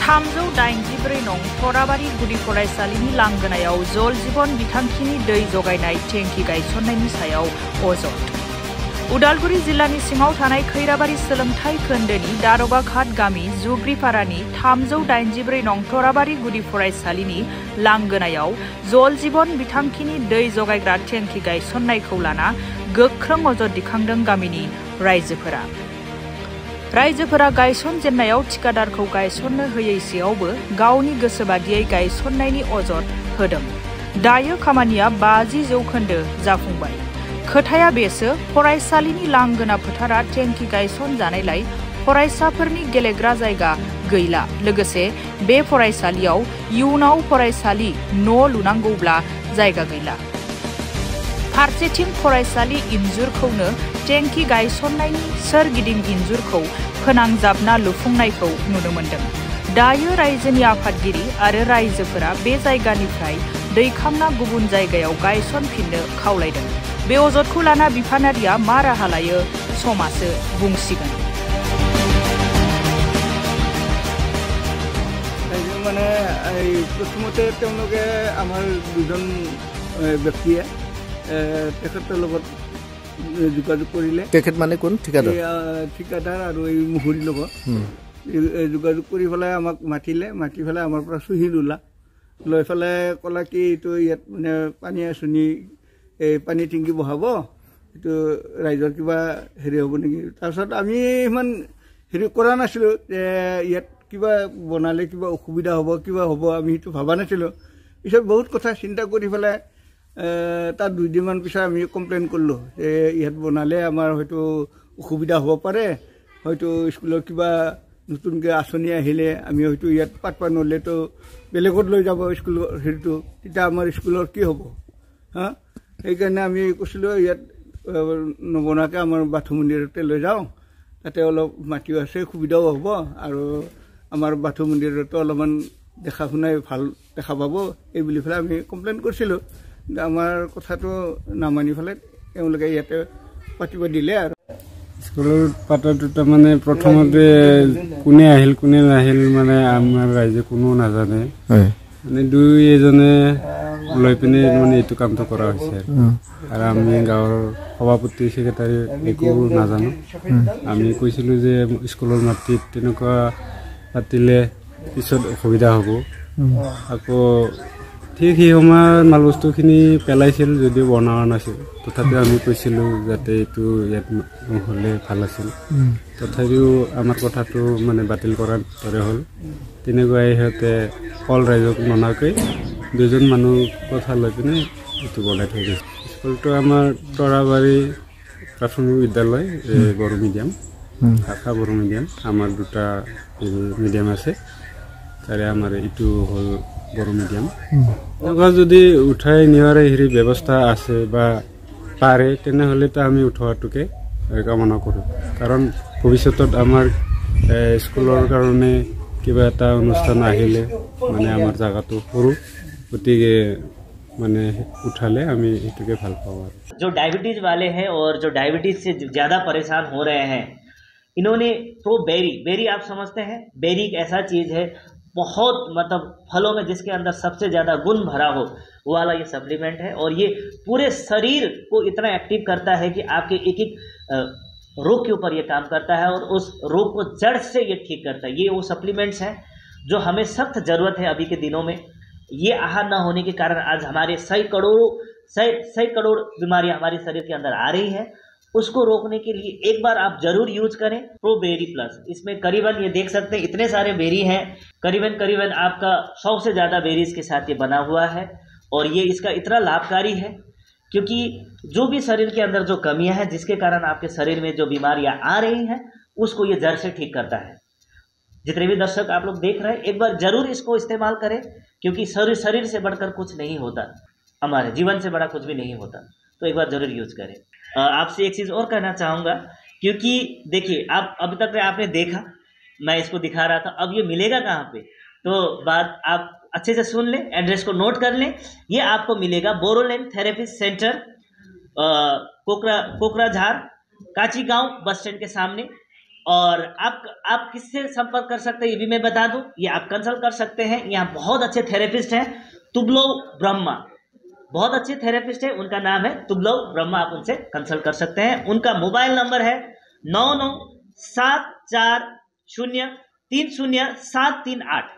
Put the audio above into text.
384 नं थराबारि गुदि फरायसालिनि लांगोनायाव जल जीवन बिथांखिनि दै जगायनाय टेंकि गायसननायनि सायाव अजद। उदालगुरि जिल्लानि सिङाव थानाय खैराबारि सोलोंथाइ खोन्दोनि दारगाघाट गामि जुब्रिपारानि 384 नं थराबारि गुदि फरायसालिनि लांगोनायाव जल जीवन बिथांखिनि दै जगायग्रा टेंकि गायसननायखौ लाना गोख्रों अजद दिखांदों गामिनि रायजोफोरा। रायजोफोरा गायसनजेननायाव ठिकादारखौ गायसननो होयैसेयावबो गावनि गोसोबादियै गायसननायनि अजद होदों। दायो खामानिया 50% जाफुंबाय। खोथाया बेसो फरायसालिनि लांगोना फोथारा टेंकि गायसन जानायलाय फरायसाफोरनि गेलेग्रा जायगा गैला। लोगोसे बे फरायसालियाव इयुनाव फरायसालि न' लुनांगौब्ला जायगा गैला। फारसेथिं फरायसालि इन्जुरखौनो टेंकि गायसननायनि सोरगिदिं इन्जुरखौ फोनांजाबना लुफुंनायखौ नुनो मोन्दों। दायो रायजोनि आफादगिरि आरो रायजोफोरा बे जायगानिफ्राय दैखांना गुबुन जायगायाव गायसनफिननो खावलायदों। बे अजदखौ लाना बिफानारिया मा राहा लायो समासो बुंसिगोन। মানে প্ৰথমতে তেওঁলোকে আমাৰ দুজন ব্যক্তিয়ে তেখেতৰ লগত যোগাযোগ কৰিলে। তেখেত মানে কোন? ঠিকাদাৰ আৰু এই মুহুৰীৰ লগত যোগাযোগ কৰি পেলাই আমাক মাতিলে। মাতি পেলাই আমাৰ পৰা চহী লৈ পেলাই ক'লা কি এইটো ইয়াত মানে পানী আঁচনি এই পানী টেংকি বহাব, এইটো ৰাইজৰ কিবা হেৰি হ'ব নেকি। তাৰপিছত আমি ইমান হেৰি কৰা নাছিলোঁ যে ইয়াত কিবা বনালে কিবা অসুবিধা হ'ব কিবা হ'ব, আমি সেইটো ভবা নাছিলোঁ। পিছত বহুত কথা চিন্তা কৰি পেলাই তাত 2 দিনমান পিছত আমি কমপ্লেইন কৰিলোঁ যে ইয়াত বনালে আমাৰ হয়তো অসুবিধা হ'ব পাৰে, হয়তো স্কুলৰ কিবা নতুনকৈ আঁচনি আহিলে আমি হয়তো ইয়াত পাতবা ন'লেতো বেলেগত লৈ যাব স্কুলৰ হেৰিটো, তেতিয়া আমাৰ স্কুলৰ কি হ'ব হা। সেইকাৰণে আমি কৈছিলোঁ ইয়াত নবনাকৈ আমাৰ বাথৌ মন্দিৰতে লৈ যাওঁ, তাতে অলপ মাটিও আছে সুবিধাও হ'ব আৰু আমাৰ বাথৌ মন্দিৰতো অলপমান দেখা শুনাই ভাল দেখা পাব, এই বুলি পেলাই আমি কমপ্লেইন কৰিছিলোঁ। আমাৰ কথাটো নামানি পেলাই তেওঁলোকে ইয়াতে পাতিব দিলে। আৰু স্কুলৰ পাতাটো তাৰমানে প্ৰথমতে কোনে আহিল কোনে নাহিল মানে আমাৰ ৰাইজে কোনো নাজানে, মানে 2-এজনে লৈ পিনে মানে এইটো কামটো কৰা হৈছে। আৰু আমি গাঁৱৰ সভাপতি ছেক্ৰেটাৰী একো নাজানো। আমি কৈছিলোঁ যে স্কুলৰ মাটিত তেনেকুৱা পাতিলে পিছত অসুবিধা হ'ব। আকৌ ঠিক সেই সময়ত মাল বস্তুখিনি পেলাইছিল যদিও বনোৱা নাছিল, তথাপিও আমি কৈছিলোঁ যাতে এইটো ইয়াত নহ'লে ভাল আছিল। তথাপিও আমাৰ কথাটো মানে বাতিল কৰাৰ দৰে হ'ল। তেনেকুৱাই সিহঁতে অল ৰাইজক মনাকৈ 2জন মানুহ কথা লৈ পিনে এইটো বনাই থৈ গৈছে। স্কুলটো আমাৰ তৰাবাৰী প্ৰাথমিক বিদ্যালয়, বড়ো মিডিয়াম, শাখা বড়ো মিডিয়াম। আমাৰ 2টা মিডিয়াম আছে, তাৰে আমাৰ এইটো হ'ল বড়ো মিডিয়াম। এনেকুৱা যদি উঠাই নিয়াৰ হেৰি ব্যৱস্থা আছে বা পাৰে তেনেহ'লেতো আমি উঠোৱাটোকে কামনা কৰোঁ। কাৰণ ভৱিষ্যতত আমাৰ স্কুলৰ কাৰণে কিবা এটা অনুষ্ঠান আহিলে মানে আমাৰ জাগাটো সৰু, গতিকে মানে উঠালে আমি এইটোকে ভাল পাওঁ। जो डायबिटीज वाले हैं और जो डायबिटीज से ज़्यादा परेशान हो रहे हैं, इन्होंने तो बेरी आप समझते हैं, बेरी एक ऐसा चीज़ है बहुत मतलब फलों में जिसके अंदर सबसे ज़्यादा गुण भरा हो वो वाला ये सप्लीमेंट है। और ये पूरे शरीर को इतना एक्टिव करता है कि आपके एक रोग के ऊपर ये काम करता है और उस रोग को जड़ से ये ठीक करता है। ये वो सप्लीमेंट्स हैं जो हमें सख्त ज़रूरत है अभी के दिनों में। ये आहार न होने के कारण आज हमारे 100 करोड़ बीमारियां हमारे शरीर के अंदर आ रही हैं। उसको रोकने के लिए एक बार आप जरूर यूज करें प्रो बेरी प्लस। इसमें करीबन ये देख सकते हैं इतने सारे बेरी हैं, करीबन आपका 100 से ज़्यादा बेरीज के साथ ये बना हुआ है। और ये इसका इतना लाभकारी है क्योंकि जो भी शरीर के अंदर जो कमियां हैं जिसके कारण आपके शरीर में जो बीमारियां आ रही हैं उसको ये जड़ से ठीक करता है। जितने भी दर्शक आप लोग देख रहे हैं एक बार जरूर इसको इस्तेमाल करें, क्योंकि शरीर से बढ़कर कुछ नहीं होता, हमारे जीवन से बड़ा कुछ भी नहीं होता। तो एक बार जरूर यूज करें। आपसे एक चीज़ और कहना चाहूँगा, क्योंकि देखिए आप अभी तक आपने देखा, मैं इसको दिखा रहा था, अब ये मिलेगा कहाँ पे, तो बात आप अच्छे से सुन लें, एड्रेस को नोट कर लें। ये आपको मिलेगा बोरोलैंड थेरेपी सेंटर, कोकराझार काची गांव बस स्टैंड के सामने। और आप किससे संपर्क कर सकते हैं ये भी मैं बता दूं, ये आप कंसल्ट कर सकते हैं। यहाँ बहुत अच्छे थेरेपिस्ट हैं, तुबलो ब्रह्मा, बहुत अच्छे थेरेपिस्ट है, उनका नाम है तुबलो ब्रह्मा, आप उनसे कंसल्ट कर सकते हैं। उनका मोबाइल नंबर है 9974030738।